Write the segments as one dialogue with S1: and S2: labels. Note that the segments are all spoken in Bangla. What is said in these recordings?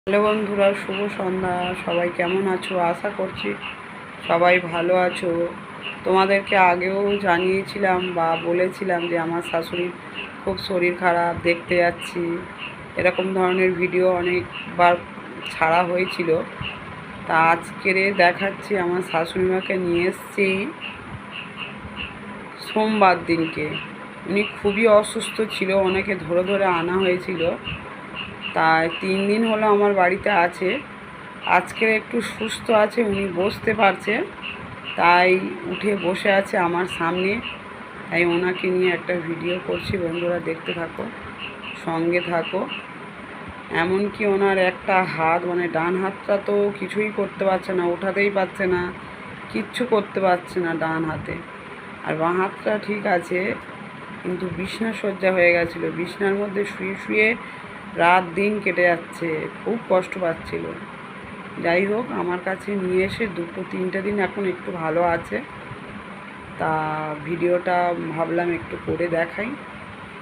S1: হ্যালো বন্ধুরা, শুভ সন্ধ্যা। সবাই কেমন আছো? আশা করছি সবাই ভালো আছো। তোমাদেরকে আগেও জানিয়েছিলাম বা বলেছিলাম যে আমার শাশুড়ির খুব শরীর খারাপ, দেখতে যাচ্ছি, এরকম ধরনের ভিডিও অনেকবার ছাড়া হয়েছিল। তা আজকের দেখাচ্ছি আমার শাশুড়িমাকে নিয়ে এসেছি সোমবার দিনকে। উনি খুবই অসুস্থ ছিল, অনেকে ধরে ধরে আনা হয়েছিল। তাই 3 দিন হলো আমার বাড়িতে আছে। আজকের একটু সুস্থ আছে, উনি বসতে পারছে, তাই উঠে বসে আছে আমার সামনে। তাই ওনাকে নিয়ে একটা ভিডিও করছি। বন্ধুরা দেখতে থাকো, সঙ্গে থাকো। এমনকি ওনার একটা হাত, মানে ডান হাতটা তো কিছুই করতে পারছে না, ওঠাতেই পারছে না, কিচ্ছু করতে পারছে না ডান হাতে। আর বাঁ হাতটা ঠিক আছে, কিন্তু বিছনা সজ্জা হয়ে গেছিলো, বিছনার মধ্যে শুয়ে শুয়ে রাত দিন কেটে যাচ্ছে, খুব কষ্ট পাচ্ছিল। যাই হোক, আমার কাছে নিয়ে এসে 2-3টে দিন এখন একটু ভালো আছে। তা ভিডিওটা ভাবলাম একটু করে দেখাই,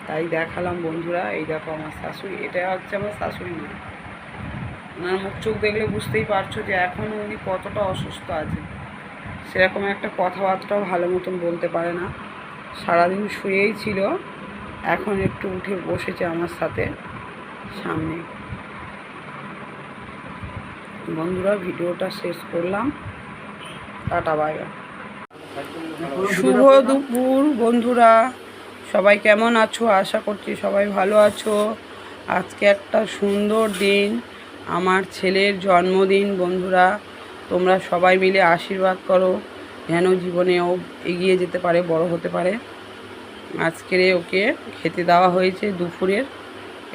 S1: তাই দেখালাম। বন্ধুরা এই দেখো আমার শাশুড়ি, এটা হচ্ছে আমার শাশুড়ি মা। ওনার মুখ চোখ দেখলে বুঝতেই পারছো যে এখনও উনি কতটা অসুস্থ আছে। সেরকম একটা কথাবার্তাও ভালো মতন বলতে পারে না, সারাদিন শুয়েই ছিল। এখন একটু উঠে বসেছে আমার সাথে সামনে। বন্ধুরা ভিডিওটা শেষ করলাম, টাটা বাই বাই। শুভ দুপুর বন্ধুরা, সবাই কেমন আছো? আশা করছি সবাই ভালো আছো। আজকে একটা সুন্দর দিন, আমার ছেলের জন্মদিন। বন্ধুরা তোমরা সবাই মিলে আশীর্বাদ করো যেন জীবনে ও এগিয়ে যেতে পারে, বড় হতে পারে। আজকের ওকে খেতে দেওয়া হয়েছে দুপুরের,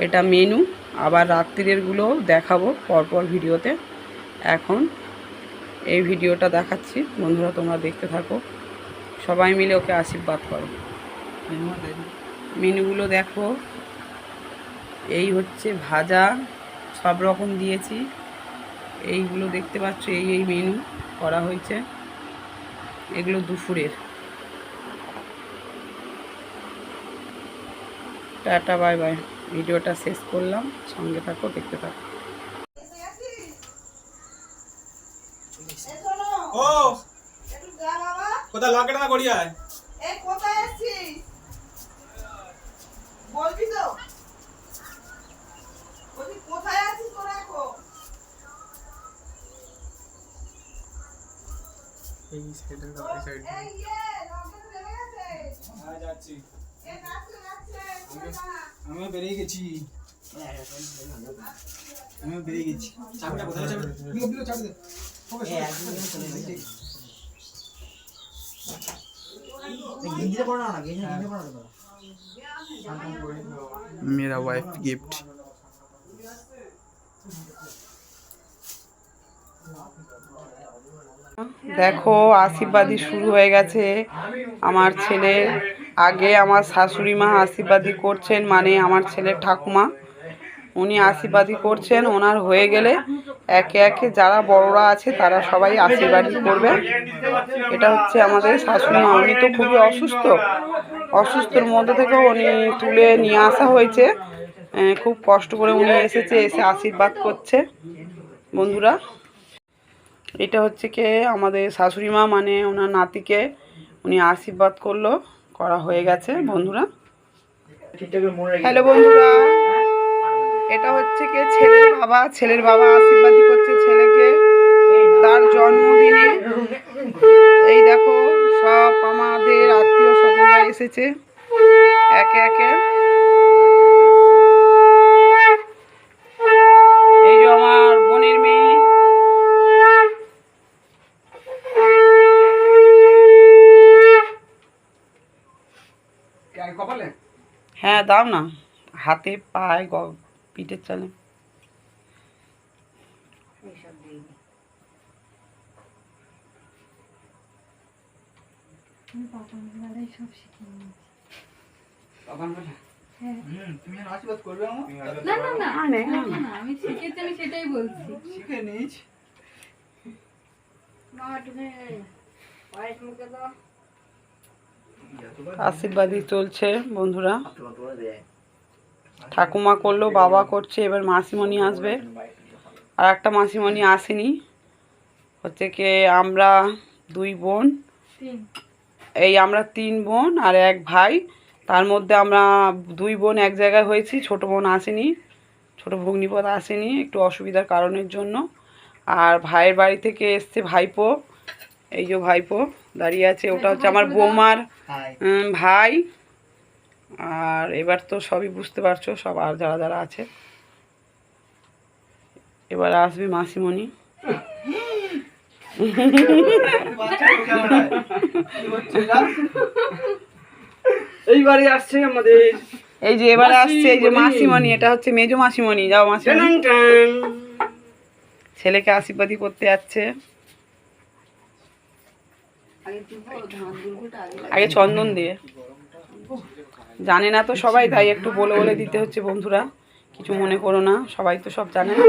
S1: এটা মেনু। আবার রাত্রিরেরগুলো দেখাবো পরপর ভিডিওতে। এখন এই ভিডিওটা দেখাচ্ছি, বন্ধুরা তোমরা দেখতে থাকো, সবাই মিলে ওকে আশীর্বাদ করো। মেনুগুলো দেখো, এই হচ্ছে ভাজা, সব রকম দিয়েছি। এইগুলো দেখতে পাচ্ছ, এই মেনু করা হয়েছে, এগুলো দুপুরের। টাটা বাই বাই, ভিডিওটা শেষ করলাম, সঙ্গে থাকো, দেখতে থাকো।
S2: ও কোথায় লকেট না গড়িয়ায়?
S1: এই কোথায় আছিস বলবি তো? বলি কোথায় আছিস তোরা এখন?
S2: এই সাইডে দাও, এই সাইডে।
S1: এই লকেট চলে গেছে।
S2: হ্যাঁ যাচ্ছি।
S1: এই নাচছে
S2: আমিও বেরিয়ে গেছি। আমিও বেরিয়ে গেছি। চাবিটা কোথায়? চাবি দিলো, চাবি দে। मेरा वाइफ गिफ्ट।
S1: দেখো আশীর্বাদী শুরু হয়ে গেছে আমার ছেলের। আগে আমার শাশুড়ি মা আশীর্বাদী করছেন, মানে আমার ছেলের ঠাকুমা, উনি আশীর্বাদী করছেন। ওনার হয়ে গেলে একে একে যারা বড়রা আছে তারা সবাই আশীর্বাদী করবে। এটা হচ্ছে আমাদের শাশুড়ি মা। উনি তো খুবই অসুস্থ, অসুস্থর মধ্যে থেকে উনি তুলে নিয়ে আসা হয়েছে। খুব কষ্ট করে উনি এসেছে, এসে আশীর্বাদ করছে। বন্ধুরা এটা হচ্ছে কে আমাদের শাশুড়ি মা, মানে ওনার নাতিকে উনি আশীর্বাদ করলো, করা হয়ে গেছে। বন্ধুরা হ্যালো বন্ধুরা, এটা হচ্ছে কে ছেলের বাবা। ছেলের বাবা আশীর্বাদী করছে ছেলেকে তার জন্মদিনে। এই দেখো সব আমাদের আত্মীয় স্বজনরা এসেছে একে একে। এই যে আমার বোনের মেয়ে, হ্যাঁ দাও না, হাতে পায়ে পিঠের চালে। আশীর্বাদই চলছে বন্ধুরা। ঠাকুমা করলো, বাবা করছে, এবার মাসিমণি আসবে। আর একটা মাসিমণি আসেনি, হচ্ছে কি আমরা 2 বোন, এই আমরা 3 বোন আর 1 ভাই, তার মধ্যে আমরা 2 বোন এক জায়গায় হয়েছি, ছোট বোন আসেনি, ছোট ভগ্নিপদ আসেনি একটু অসুবিধার কারণের জন্য। আর ভাইয়ের বাড়ি থেকে এসছে ভাইপো, এই যে ভাইপো দাঁড়িয়ে আছে, ওটা হচ্ছে আমার বৌমার ভাই। আর এবার তো সবই বুঝতে পারছো সব, আর যারা যারা আছে। এবার আসবে মাসিমণি।
S2: এইবারে আসছে আমাদের
S1: এই যে এবারে আসছে এই যে মাসিমণি, এটা হচ্ছে মেজো মাসিমণি। যাও মাসিমণি, ছেলেকে আশীর্বাদই করতে যাচ্ছে। আগে চন্দন দিয়ে, জানে না তো সবাই, তাই একটু বলে বলে দিতে হচ্ছে বন্ধুরা, কিছু মনে করো না, সবাই তো সব জানে না।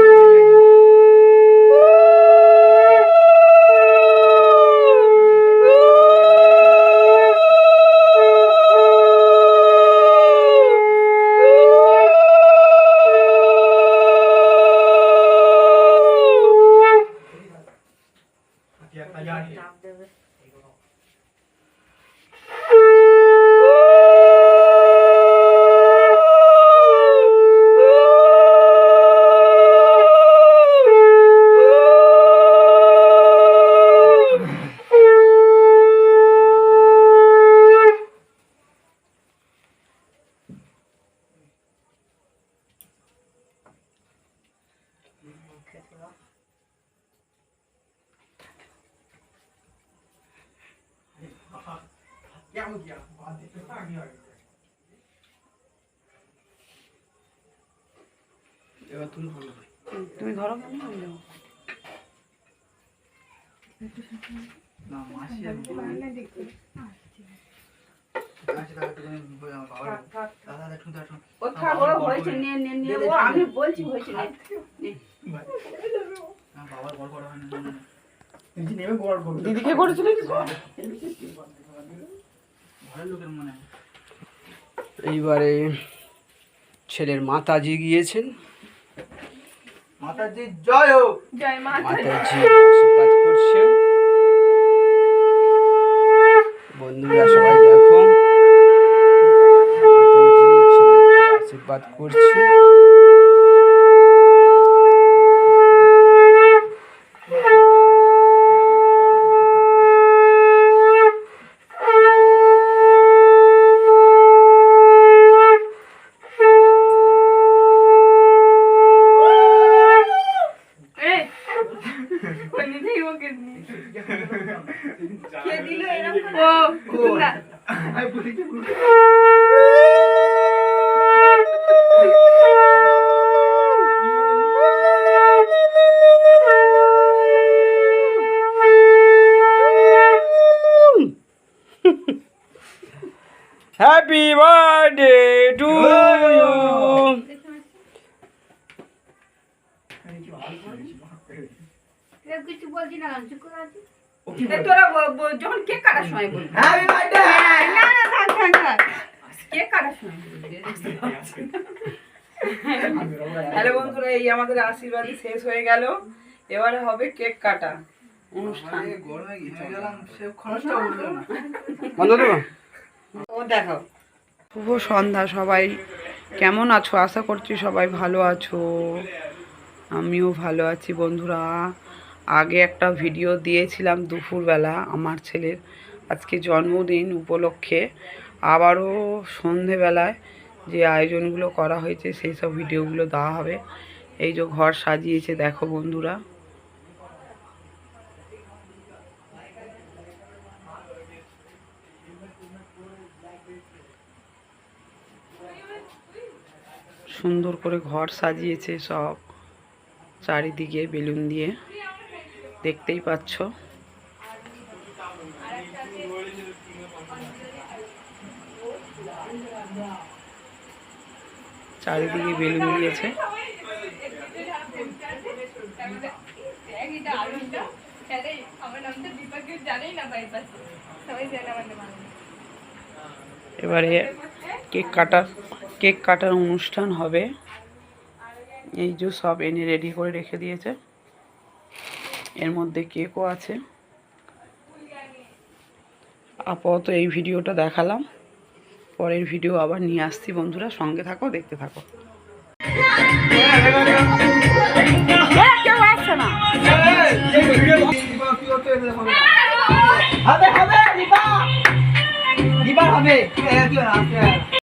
S2: এবার তুমি ভালো
S1: তুমি ধরো কেন?
S2: না মাসি আর
S1: আমি বলছি হয়েছে দিদিকে করেছিল
S2: এইবারে ছেলের মাতাজি গিয়েছেন। মাতাজি জয় হোক, মাতাজি আশীর্বাদ করছে। বন্ধুরা সবাই দেখো, মাতাজি ছেলেকে আশীর্বাদ করছে। Happy birthday to you.
S3: কিছু বলছি না, চুপ করে আছি।
S1: তোরা যখন কেক কাটার সময় বলবি।
S2: Happy birthday.
S1: না না থাক থাক থাক, কেক কাটার সময় বলবি। হ্যালো বন্ধুরা, এই আমাদের আশীর্বাদই শেষ হয়ে গেল, এবারে হবে কেক কাটা অনুষ্ঠান। ও দেখো, শুভ সন্ধ্যা সবাই, কেমন আছো? আশা করছি সবাই ভালো আছো, আমিও ভালো আছি বন্ধুরা। আগে একটা ভিডিও দিয়েছিলাম দুপুরবেলা আমার ছেলের আজকে জন্মদিন উপলক্ষে, আবারও সন্ধেবেলায় যে আয়োজনগুলো করা হয়েছে সেই সব ভিডিওগুলো দেওয়া হবে। এই যে ঘর সাজিয়েছে দেখো বন্ধুরা, সুন্দর করে ঘর সাজিয়েছে সব, চারিদিকে বেলুন দিয়ে, দেখতেই পাচ্ছ। চারিদিকে বেলুন দিয়েছে। এবারে কেক কাটার অনুষ্ঠান হবে, এই যে সব এনে রেডি করে রেখে দিয়েছে, এর মধ্যে কেকও আছে। আপাতত এই ভিডিওটা দেখালাম, পরের ভিডিও আবার নিয়ে আসছি। বন্ধুরা সঙ্গে থাকো, দেখতে থাকো। কেউ আসছে না।
S2: হবে হবে দীপা দীপা হবে